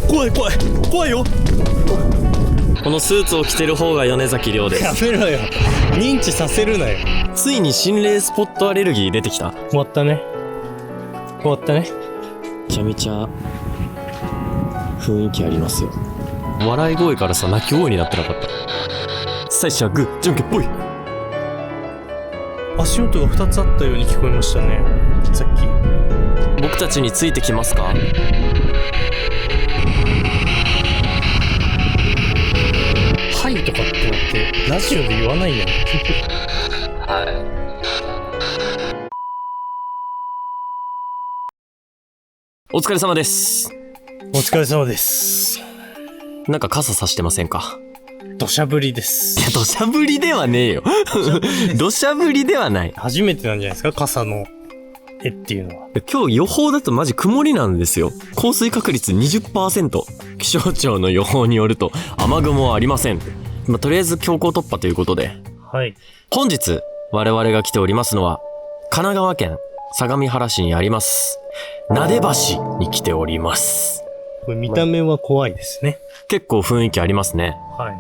怖い怖い怖いよ。このスーツを着てる方が米崎亮でやす。めろよ。認知させるなよ。ついに心霊スポットアレルギー出てきた。終わったね。終わったね。めちゃめちゃ雰囲気ありますよ。笑い声からさ、泣き声になってなかった。最初はグーじゃんけんぽい。足音が2つあったように聞こえましたね、さっき。僕たちについてきますか？はいとかって言ってラジオで言わないよ。はい。お疲れ様です。お疲れ様です。なんか傘さしてませんか？土砂降りです。いや、土砂降りではねえよ。土砂降りではない。初めてなんじゃないですか、傘の絵っていうのは。今日予報だとマジ曇りなんですよ。降水確率 20%。気象庁の予報によると雨雲はありません。とりあえず強行突破ということで。はい。本日我々が来ておりますのは神奈川県相模原市にありますなで橋に来ております。これ見た目は怖いですね。結構雰囲気ありますね。はい。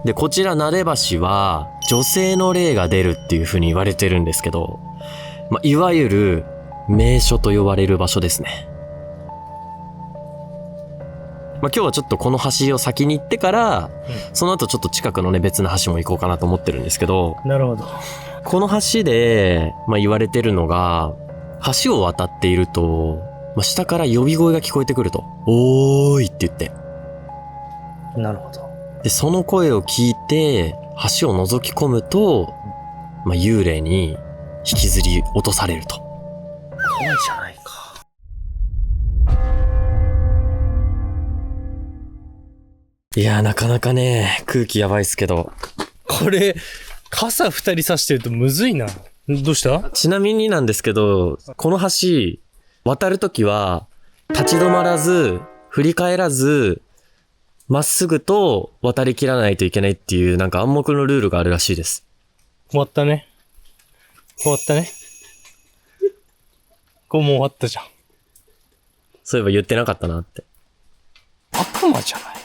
で、こちらなで橋は女性の霊が出るっていう風に言われてるんですけど、いわゆる名所と呼ばれる場所ですね。今日はちょっとこの橋を先に行ってから、その後ちょっと近くのね別の橋も行こうかなと思ってるんですけど、なるほど。この橋で、言われてるのが、橋を渡っていると、下から呼び声が聞こえてくると。おーいって言って。なるほど。で、その声を聞いて、橋を覗き込むと、幽霊に引きずり落とされると。怖いじゃないか。いやー、なかなかね、空気やばいっすけど。これ、傘2人差してるとむずいな。どうした？ちなみになんですけど、この橋、渡るときは、立ち止まらず、振り返らず、まっすぐと渡り切らないといけないっていうなんか暗黙のルールがあるらしいです。終わったね。終わったね。こうもう終わったじゃん。そういえば言ってなかったなって。悪魔じゃない？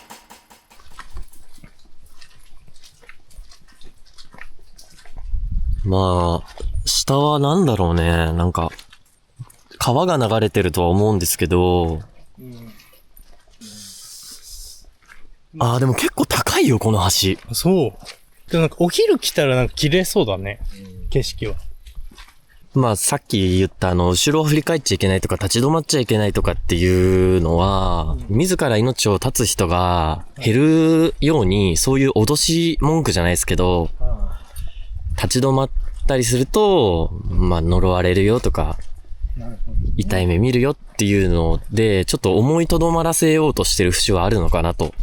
下はなんだろうね。なんか、川が流れてるとは思うんですけど、でも結構高いよ、この橋。そう。でもなんかお昼来たらなんか綺麗そうだね。景色は。さっき言った後ろを振り返っちゃいけないとか立ち止まっちゃいけないとかっていうのは、自ら命を絶つ人が減るように、そういう脅し文句じゃないですけど、立ち止まったりすると、呪われるよとか、痛い目見るよっていうので、ちょっと思いとどまらせようとしてる節はあるのかなと。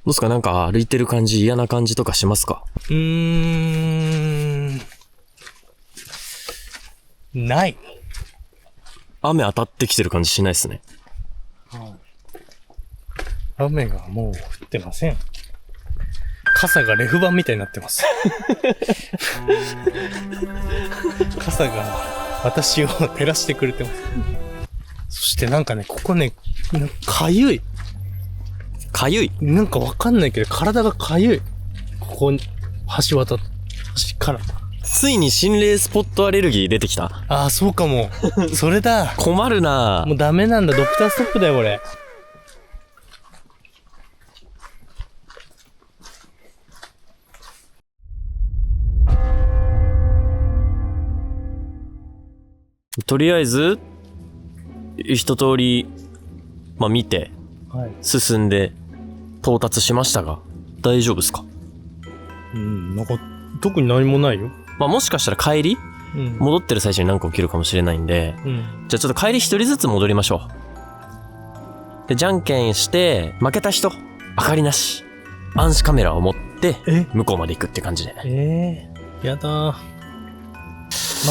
どうすか、なんか歩いてる感じ、嫌な感じとかしますか？ない。雨当たってきてる感じしないですね。雨がもう降ってません。傘がレフ板みたいになってます。傘が私を照らしてくれてます。そしてなんかね、ここね、かゆい。かゆい。なんかわかんないけど、体がかゆい。ここに、橋渡っ、橋から。ついに心霊スポットアレルギー出てきた。ああ、そうかも。それだ。困るな。もうダメなんだ。ドクターストップだよ、これ。とりあえず、一通り、見て、進んで、到達しましたが、大丈夫ですか？なんか、特に何もないよ。もしかしたら帰り、戻ってる最中に何か起きるかもしれないんで、じゃあちょっと帰り一人ずつ戻りましょう。で、じゃんけんして、負けた人、明かりなし、暗視カメラを持って、向こうまで行くって感じで。やだー。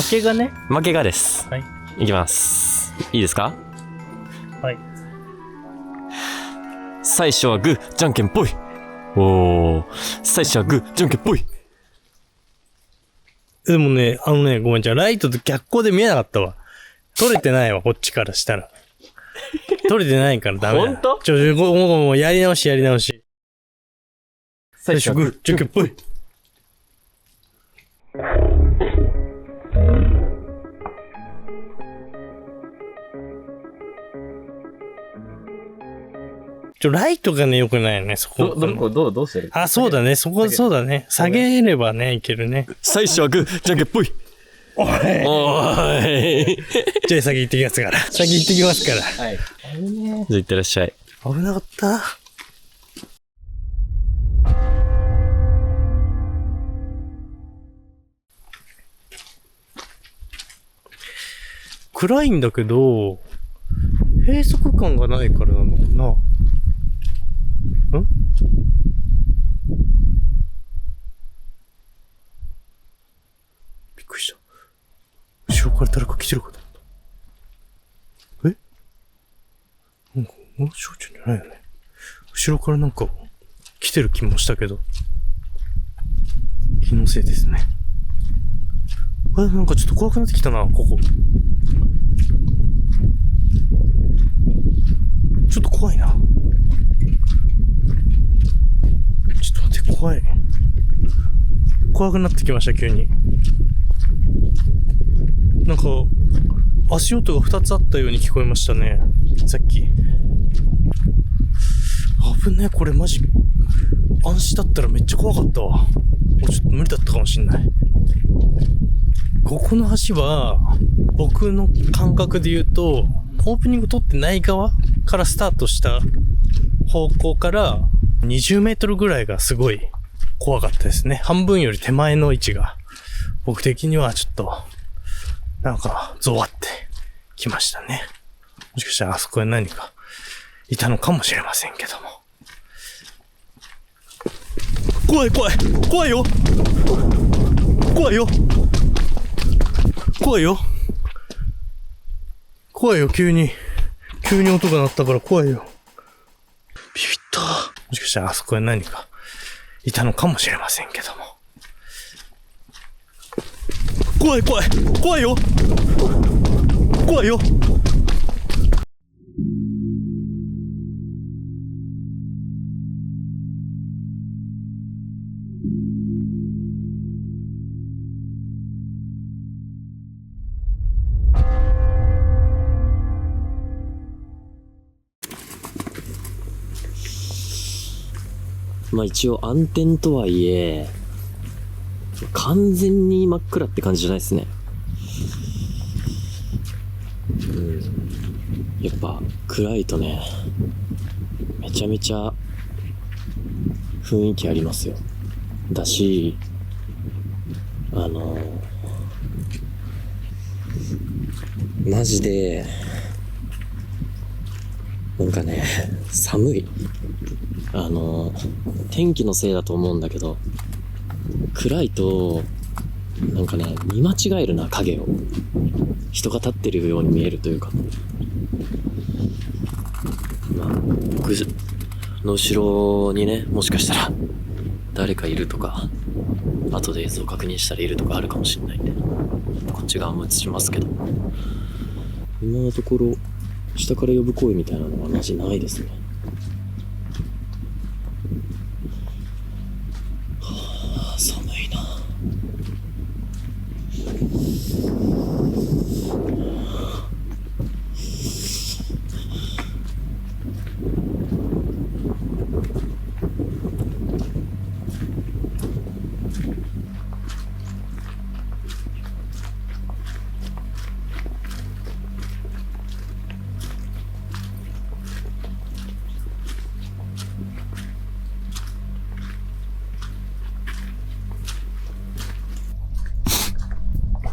負けがね。負けがです。はい。いきます。いいですか？はい。最初はグー、じゃんけんぽい。最初はグー、じゃんけんぽい。でもね、ごめん、じゃあライトと逆光で見えなかったわ。撮れてないわ、こっちからしたら。取れてないからダメだ。ほんと？もうやり直し。最初グー、じゃんけんぽい。ライトがね、良くないよね、そこ。どうしてる？あ、そうだね、そうだね。下げればね、いけるね。最初はグー、じゃんけんぽい。おい。じゃあ先行ってきますから。はい。じゃあ行ってらっしゃい。危なかった。暗いんだけど、閉塞感がないからなのかな。びっくりした。後ろから誰か来てるかと思った。なんか、翔ちゃんじゃないよね。後ろからなんか来てる気もしたけど。気のせいですね。なんかちょっと怖くなってきたな、ここ。ちょっと怖いな。ちょっと待って、怖くなってきました、急に。なんか、足音が2つあったように聞こえましたね。さっき。危ねえ、これマジ。暗視だったらめっちゃ怖かったわ。ちょっと無理だったかもしんない。ここの橋は、僕の感覚で言うと、オープニング撮ってない側からスタートした方向から20メートルぐらいがすごい怖かったですね。半分より手前の位置が、僕的にはちょっと、なんか、ゾワってきましたね。もしかしたらあそこに何かいたのかもしれませんけども。怖いよ急に音が鳴ったから怖いよ。ビビった。もしかしたらあそこに何かいたのかもしれませんけども。怖いよまあ一応暗転とはいえ、完全に真っ暗って感じじゃないですね。やっぱ暗いとね、めちゃめちゃ雰囲気ありますよ。だし、マジで、なんかね、寒い。天気のせいだと思うんだけど、暗いと、なんかね、見間違えるな、影を。人が立ってるように見えるというか。まあ、僕の後ろにね、もしかしたら、誰かいるとか、後で映像確認したらいるとかあるかもしれないんで、こっち側も映しますけど。今のところ、下から呼ぶ声みたいなのはマジないですね。寒いな。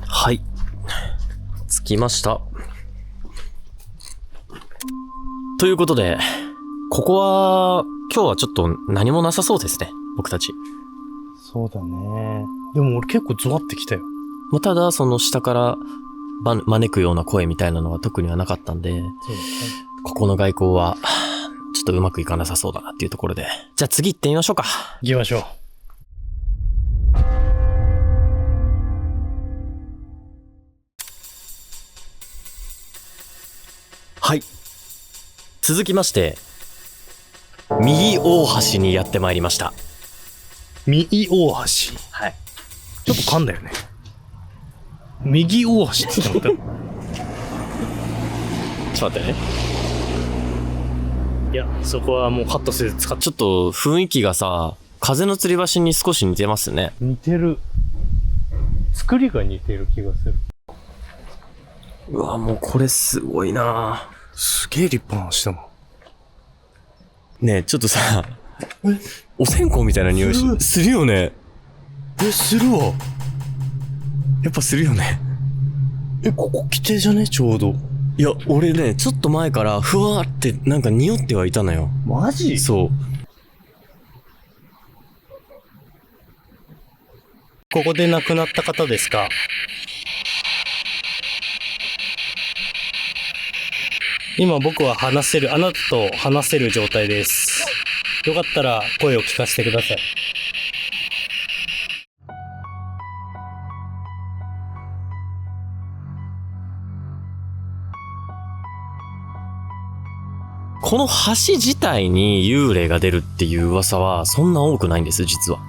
はい。着きました。ということで、ここは、今日はちょっと何もなさそうですね。僕たち。そうだね。でも俺結構ゾワってきたよ。まあ、ただ、その下から招くような声みたいなのは特にはなかったんで、そうだね。ここの外交は、ちょっとうまくいかなさそうだなっていうところで。じゃあ次行ってみましょうか。行きましょう。はい。続きまして、右大橋にやってまいりました。右大橋。はい。ちょっと噛んだよね。右大橋って言ってもちょっと待ってね。いや、そこはもうカットせず使っちょっと雰囲気がさ、風の吊り橋に少し似てますね。似てる。作りが似てる気がする。うわ、もうこれすごいな。すげえ立派な橋だもん。ねえ、ちょっとさ、お線香みたいな匂いするよね。するわ。やっぱするよね。ここ規定じゃねちょうど。いや、俺ね、ちょっと前からふわーってなんか匂ってはいたのよ。マジ？そう。ここで亡くなった方ですか？今僕はあなたと話せる状態です。よかったら声を聞かせてください。この橋自体に幽霊が出るっていう噂はそんな多くないんです、実は。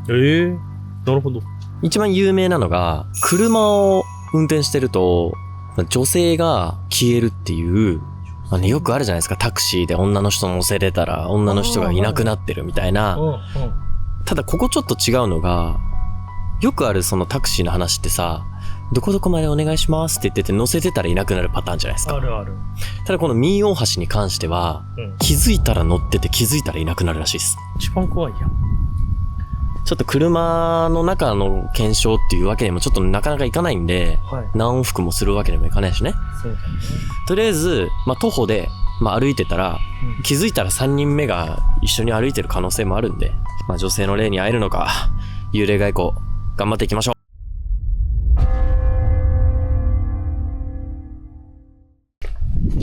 なるほど。一番有名なのが、車を運転してると、女性が消えるっていう、よくあるじゃないですか。タクシーで女の人乗せれたら女の人がいなくなってるみたいな。ただここちょっと違うのが、よくあるそのタクシーの話ってさ、どこどこまでお願いしますって言ってて乗せてたらいなくなるパターンじゃないですか。あるある。ただこの右大橋に関しては、気づいたら乗ってて気づいたらいなくなるらしいです。一番怖いやん。ちょっと車の中の検証っていうわけにもちょっとなかなかいかないんで、何往復もするわけにもいかないしね。そうだね。とりあえず、徒歩で、歩いてたら、気づいたら3人目が一緒に歩いてる可能性もあるんで、女性の霊に会えるのか、幽霊外交、頑張っていきましょう。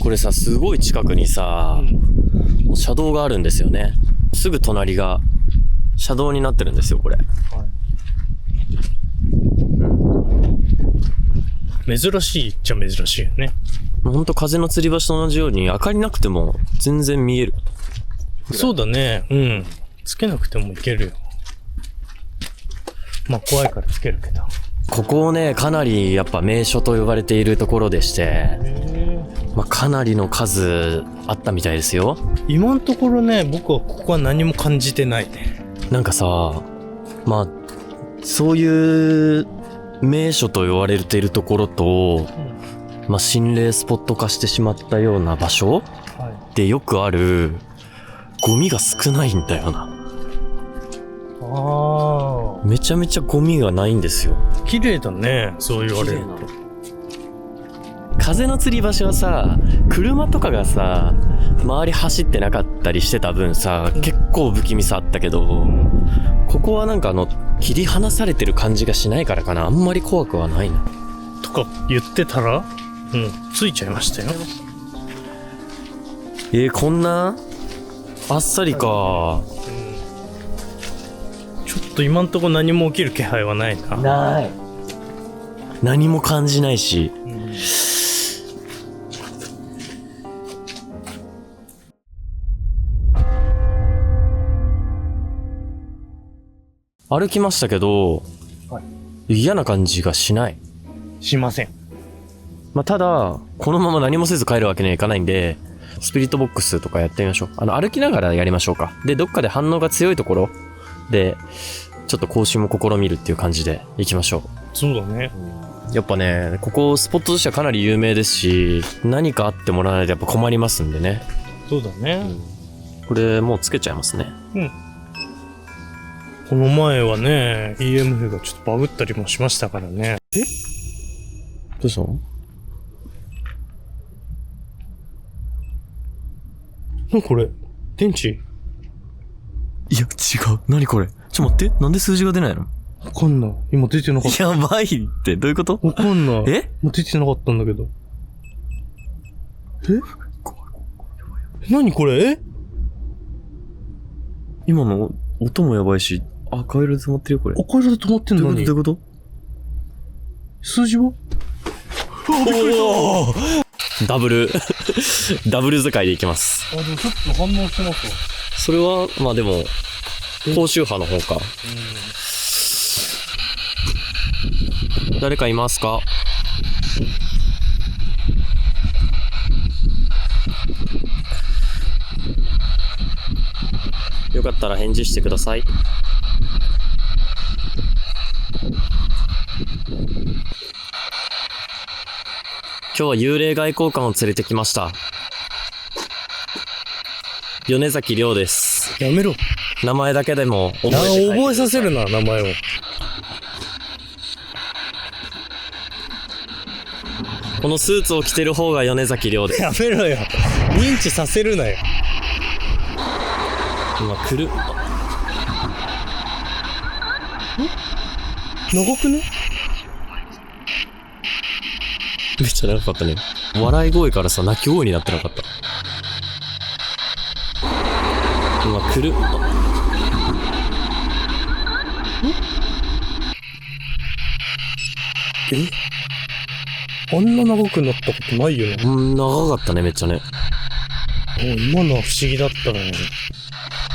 これさ、すごい近くにさ、車道があるんですよね。すぐ隣が車道になってるんですよ、これ。珍しいっちゃ珍しいよね。ほんと風の吊り橋と同じように明かりなくても全然見える。そうだね。うん。つけなくてもいけるよ。怖いからつけるけど。ここをね、かなりやっぱ名所と呼ばれているところでして、かなりの数あったみたいですよ。今のところね、僕はここは何も感じてないね。なんかさ、そういう名所と言われているところと、心霊スポット化してしまったような場所でよくあるゴミが少ないんだよな。めちゃめちゃゴミがないんですよ。綺麗だね、そう言われると。風の吊り橋はさ、車とかがさ、周り走ってなかったりしてた分さ、結構不気味さあったけど、ここはなんか切り離されてる感じがしないからかな。あんまり怖くはないな。とか言ってたら、ついちゃいましたよ。こんなあっさりか。ちょっと今んとこ何も起きる気配はないな。ない。何も感じないし。歩きましたけど、嫌な感じがしない。しません。ただ、このまま何もせず帰るわけにはいかないんで、スピリットボックスとかやってみましょう。歩きながらやりましょうか。で、どっかで反応が強いところで、ちょっと更新も試みるっていう感じで行きましょう。そうだね。やっぱね、ここスポットとしてはかなり有名ですし、何かあってもらわないとやっぱ困りますんでね。そうだね。これもうつけちゃいますね。この前はね、EMF がちょっとバグったりもしましたからね。どうしたの？これ電池？いや、違う。何これ？待って。なんで数字が出ないの？わかんない。今出てなかった。やばいって、どういうこと？わかんない。もう出てなかったんだけど。何これ？今の音もやばいし、赤色で止まってるよ、これ。赤色で止まってんのに。どういうこと？数字は？ダブル使いでいきます。あ、でもちょっと反応してますわ。それは、まあでも、高周波の方か。誰かいますか？よかったら返事してください。今日は幽霊外交官を連れてきました。米崎亮です。やめろ。名前だけでも覚覚えさせるな、名前を。このスーツを着てる方が米崎亮です。やめろよ。認知させるなよ。今来る。長くね？めっちゃ長かったね。笑い声からさ、泣き声になってなかった。今来る。あんな長くなったことないよね。長かったね、めっちゃね。今のは不思議だったね。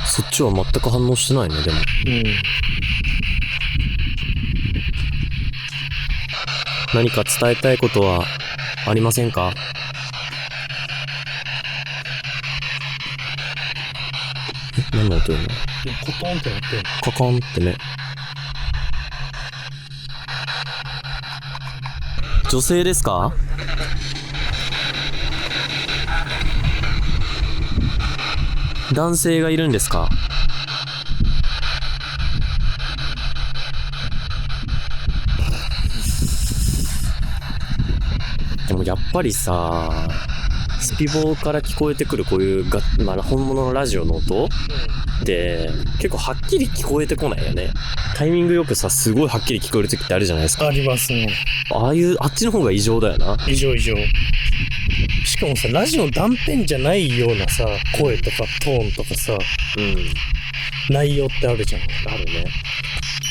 そっちは全く反応してないね、でも。何か伝えたいことはありませんか？何の音よね。コトンってなってんの。カカンってね。女性ですか？男性がいるんですか？でもやっぱりさ、スピボーから聞こえてくるこういう本物のラジオの音って結構はっきり聞こえてこないよね。タイミングよくさ、すごいはっきり聞こえる時ってあるじゃないですか。ありますね。あっちの方が異常だよな。異常。しかもさ、ラジオの断片じゃないようなさ、声とかトーンとかさ、内容ってあるじゃん。あるね。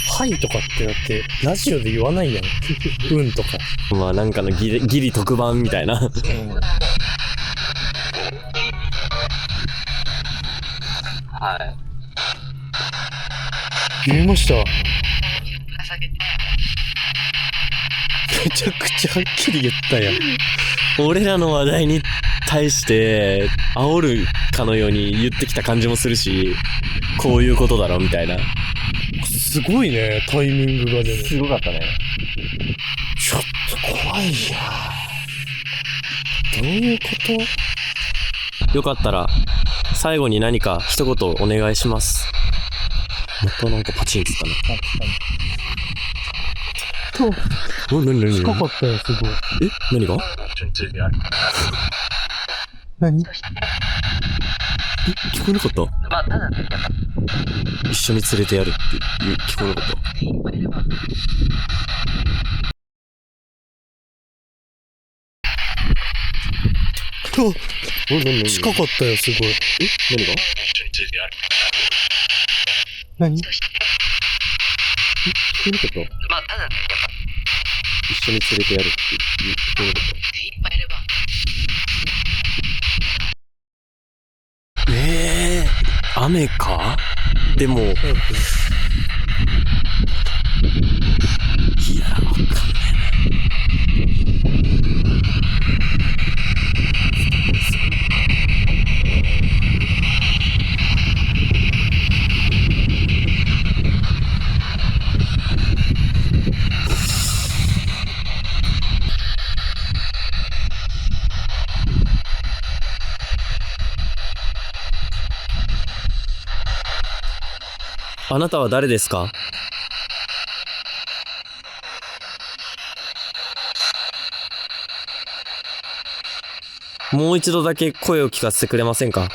はいとかってだってラジオで言わないやん。うんとか。まあなんかのギリ特番みたいな。はい。言いました。めちゃくちゃはっきり言ったやん。俺らの話題に対して煽るかのように言ってきた感じもするし、こういうことだろみたいな。すごいね、タイミングがでも。すごかったね。ちょっと怖いや。どういうこと？よかったら最後に何か一言お願いします。またなんかパチンって言ったね。何近かったよ、すごい。何が？何？聞こえなかった？まあ、ただね、一緒に連れてやるって聞こえなかった？近かったよ、すごい。何が？何？聞こえなかった？まあ、ただね、一緒に連れてやるって聞こえなかった？雨か？でも、いや、わかんないあなたは誰ですか？もう一度だけ声を聞かせてくれませんか？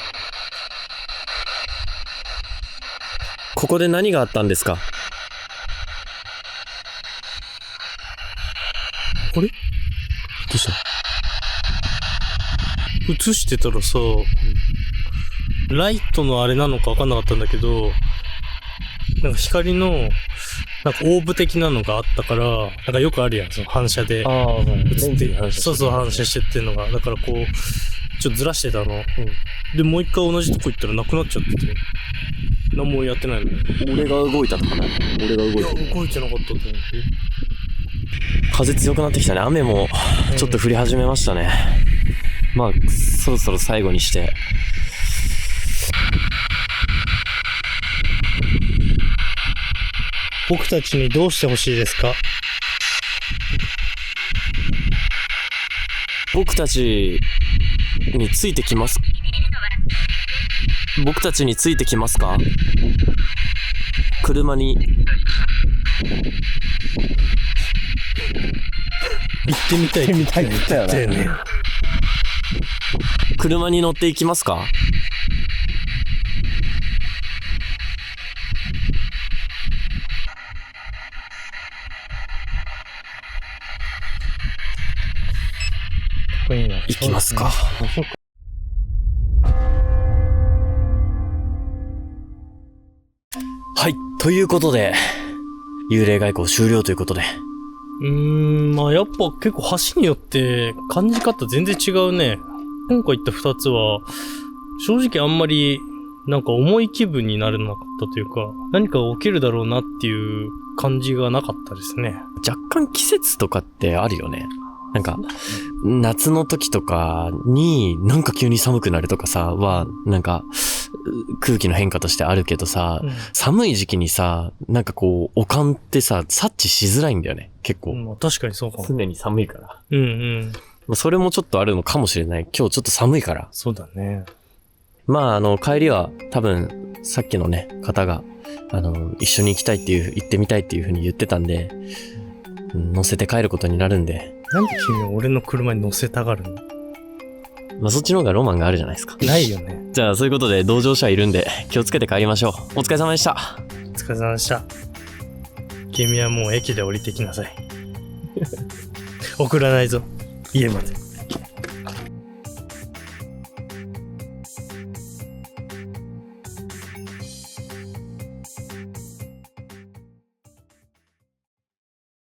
ここで何があったんですか？あれ？どうした？映してたらさ、ライトのあれなのか分かんなかったんだけど、なんか光の、なんかオーブ的なのがあったから、なんかよくあるやん、その反射で。ああ、映ってそうそう、反射してっていうのが。だからこう、ちょっとずらしてたの。で、もう一回同じとこ行ったらなくなっちゃってて。何もやってないのよ。俺が動いたとかない。俺が動いた。動いてなかったと思って。風強くなってきたね。雨もちょっと降り始めましたね。まあ、そろそろ最後にして。僕たちにどうしてほしいですか？僕たちについてきます僕たちについてきますか？車に。行ってみたいって言ったよね。車に乗っていきますか？行きますか。はい。ということで、幽霊外交終了ということで。まあやっぱ結構橋によって感じ方全然違うね。今回言った2つは、正直あんまりなんか重い気分になれなかったというか、何か起きるだろうなっていう感じがなかったですね。若干季節とかってあるよね。なんか、夏の時とかになんか急に寒くなるとかさ、は、なんか、空気の変化としてあるけどさ、寒い時期にさ、なんかこう、おかんってさ、察知しづらいんだよね、結構。まあ確かにそうかも。常に寒いから。うんうん。それもちょっとあるのかもしれない。今日ちょっと寒いから。そうだね。まあ、帰りは多分、さっきのね、方が、一緒に行ってみたいっていう風に言ってたんで、乗せて帰ることになるんで。なんで君は俺の車に乗せたがるの？まあ、そっちの方がロマンがあるじゃないですか。ないよね。じゃあ、そういうことで同乗者いるんで、気をつけて帰りましょう。お疲れ様でした。お疲れ様でした。君はもう駅で降りてきなさい。送らないぞ、家まで。